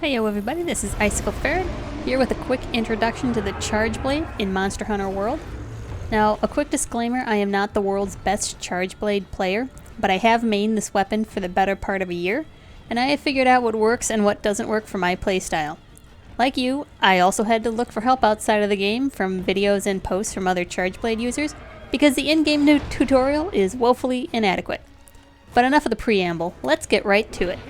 Heyo everybody, this is IcicleFerret, here with a quick introduction to the Charge Blade in Monster Hunter World. Now, a quick disclaimer, I am not the world's best Charge Blade player, but I have mained this weapon for the better part of a year, and I have figured out what works and what doesn't work for my playstyle. Like you, I also had to look for help outside of the game from videos and posts from other Charge Blade users, because the in-game tutorial is woefully inadequate. But enough of the preamble, let's get right to it.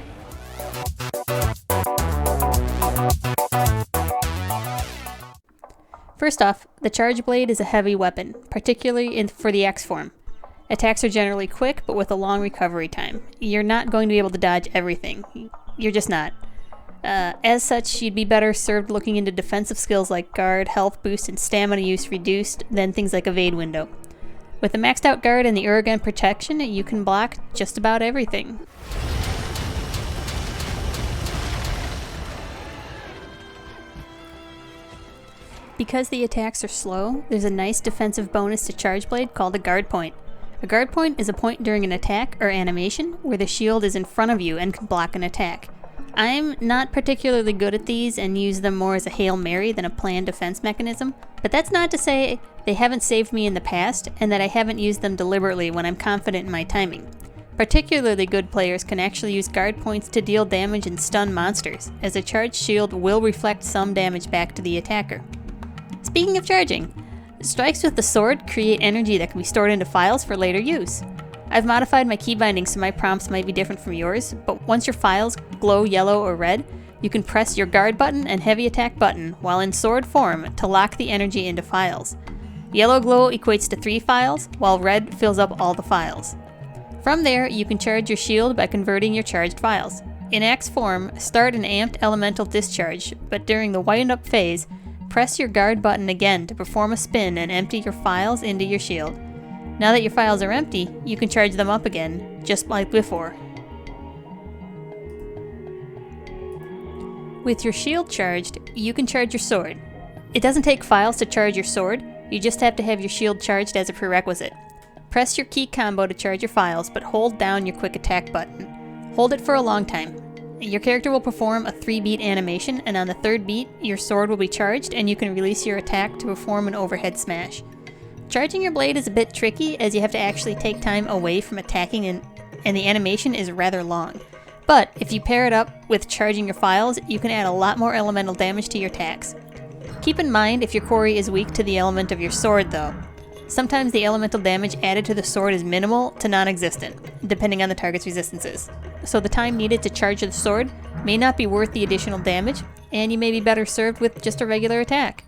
First off, the Charge Blade is a heavy weapon, particularly for the X form. Attacks are generally quick, but with a long recovery time. You're not going to be able to dodge everything. You're just not. As such, you'd be better served looking into defensive skills like guard, health boost, and stamina use reduced than things like evade window. With the maxed out guard and the Uragan protection, you can block just about everything. Because the attacks are slow, there's a nice defensive bonus to Charge Blade called a guard point. A guard point is a point during an attack or animation where the shield is in front of you and can block an attack. I'm not particularly good at these and use them more as a Hail Mary than a planned defense mechanism, but that's not to say they haven't saved me in the past and that I haven't used them deliberately when I'm confident in my timing. Particularly good players can actually use guard points to deal damage and stun monsters, as a charged shield will reflect some damage back to the attacker. Speaking of charging, strikes with the sword create energy that can be stored into phials for later use. I've modified my key bindings so my prompts might be different from yours, but once your phials glow yellow or red, you can press your guard button and heavy attack button while in sword form to lock the energy into phials. Yellow glow equates to 3 phials, while red fills up all the phials. From there, you can charge your shield by converting your charged phials. In X form, start an amped elemental discharge, but during the wind-up phase, press your guard button again to perform a spin and empty your phials into your shield. Now that your phials are empty, you can charge them up again, just like before. With your shield charged, you can charge your sword. It doesn't take phials to charge your sword, you just have to have your shield charged as a prerequisite. Press your key combo to charge your phials, but hold down your quick attack button. Hold it for a long time. Your character will perform a 3-beat animation, and on the 3rd beat, your sword will be charged and you can release your attack to perform an overhead smash. Charging your blade is a bit tricky as you have to actually take time away from attacking and the animation is rather long. But if you pair it up with charging your phials, you can add a lot more elemental damage to your attacks. Keep in mind if your quarry is weak to the element of your sword though. Sometimes the elemental damage added to the sword is minimal to non-existent, depending on the target's resistances. So the time needed to charge the sword may not be worth the additional damage, and you may be better served with just a regular attack.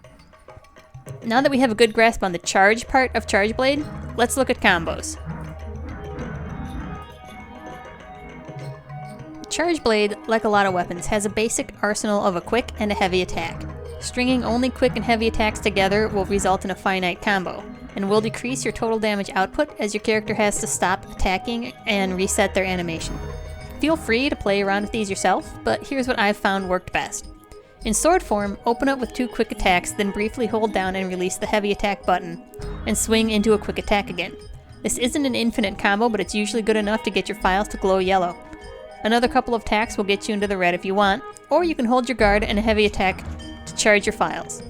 Now that we have a good grasp on the charge part of Charge Blade, let's look at combos. Charge Blade, like a lot of weapons, has a basic arsenal of a quick and a heavy attack. Stringing only quick and heavy attacks together will result in a finite combo, and will decrease your total damage output as your character has to stop attacking and reset their animation. Feel free to play around with these yourself, but here's what I've found worked best. In sword form, open up with 2 quick attacks, then briefly hold down and release the heavy attack button, and swing into a quick attack again. This isn't an infinite combo, but it's usually good enough to get your phials to glow yellow. Another couple of attacks will get you into the red if you want, or you can hold your guard and a heavy attack to charge your phials.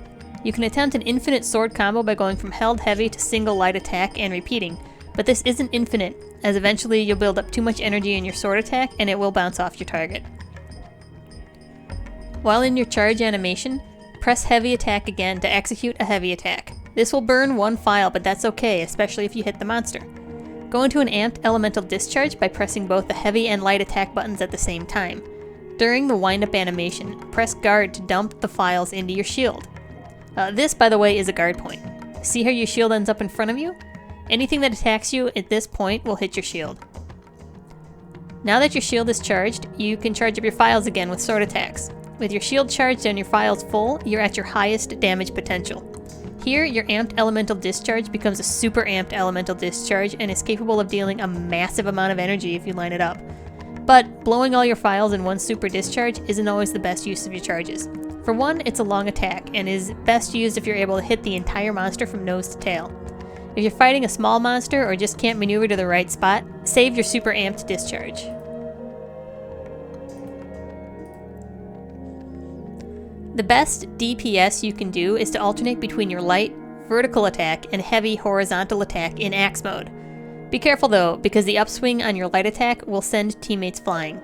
You can attempt an infinite sword combo by going from held heavy to single light attack and repeating, but this isn't infinite, as eventually you'll build up too much energy in your sword attack and it will bounce off your target. While in your charge animation, press heavy attack again to execute a heavy attack. This will burn 1 phial, but that's okay, especially if you hit the monster. Go into an amped elemental discharge by pressing both the heavy and light attack buttons at the same time. During the wind-up animation, press guard to dump the phials into your shield. This, by the way, is a guard point. See how your shield ends up in front of you? Anything that attacks you at this point will hit your shield. Now that your shield is charged, you can charge up your phials again with sword attacks. With your shield charged and your phials full, you're at your highest damage potential. Here, your amped elemental discharge becomes a super amped elemental discharge and is capable of dealing a massive amount of energy if you line it up. But blowing all your phials in one super discharge isn't always the best use of your charges. For one, it's a long attack and is best used if you're able to hit the entire monster from nose to tail. If you're fighting a small monster or just can't maneuver to the right spot, save your super amped discharge. The best DPS you can do is to alternate between your light, vertical attack, and heavy horizontal attack in axe mode. Be careful though, because the upswing on your light attack will send teammates flying.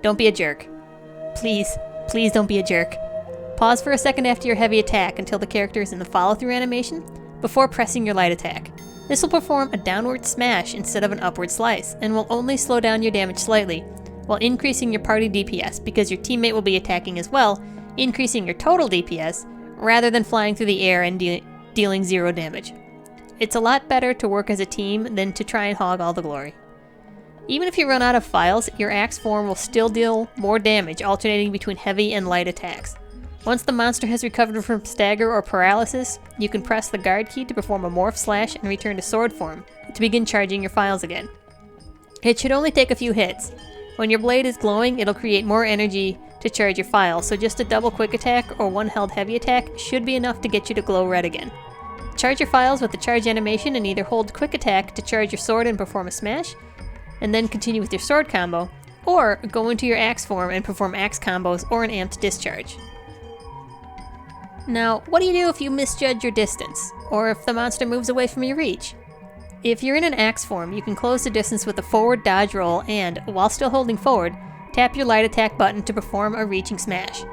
Don't be a jerk. Please, please don't be a jerk. Pause for a second after your heavy attack until the character is in the follow-through animation before pressing your light attack. This will perform a downward smash instead of an upward slice, and will only slow down your damage slightly, while increasing your party DPS because your teammate will be attacking as well, increasing your total DPS, rather than flying through the air and dealing 0 damage. It's a lot better to work as a team than to try and hog all the glory. Even if you run out of phials, your axe form will still deal more damage, alternating between heavy and light attacks. Once the monster has recovered from stagger or paralysis, you can press the guard key to perform a morph slash and return to sword form, to begin charging your phials again. It should only take a few hits. When your blade is glowing, it'll create more energy to charge your phials, so just a double quick attack or one held heavy attack should be enough to get you to glow red again. Charge your phials with the charge animation and either hold quick attack to charge your sword and perform a smash, and then continue with your sword combo, or go into your axe form and perform axe combos or an amped discharge. Now, what do you do if you misjudge your distance, or if the monster moves away from your reach? If you're in an axe form, you can close the distance with a forward dodge roll and, while still holding forward, tap your light attack button to perform a reaching smash.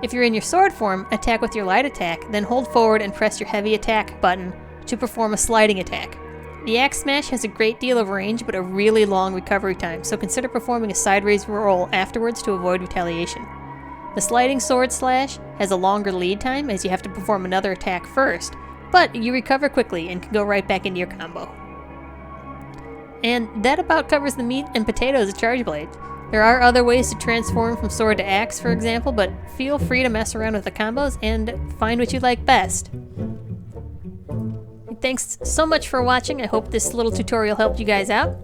If you're in your sword form, attack with your light attack, then hold forward and press your heavy attack button to perform a sliding attack. The axe smash has a great deal of range but a really long recovery time, so consider performing a sideways roll afterwards to avoid retaliation. The sliding sword slash has a longer lead time as you have to perform another attack first, but you recover quickly and can go right back into your combo. And that about covers the meat and potatoes of Charge Blade. There are other ways to transform from sword to axe, for example, but feel free to mess around with the combos and find what you like best. Thanks so much for watching. I hope this little tutorial helped you guys out.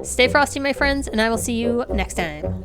Stay frosty, my friends, and I will see you next time.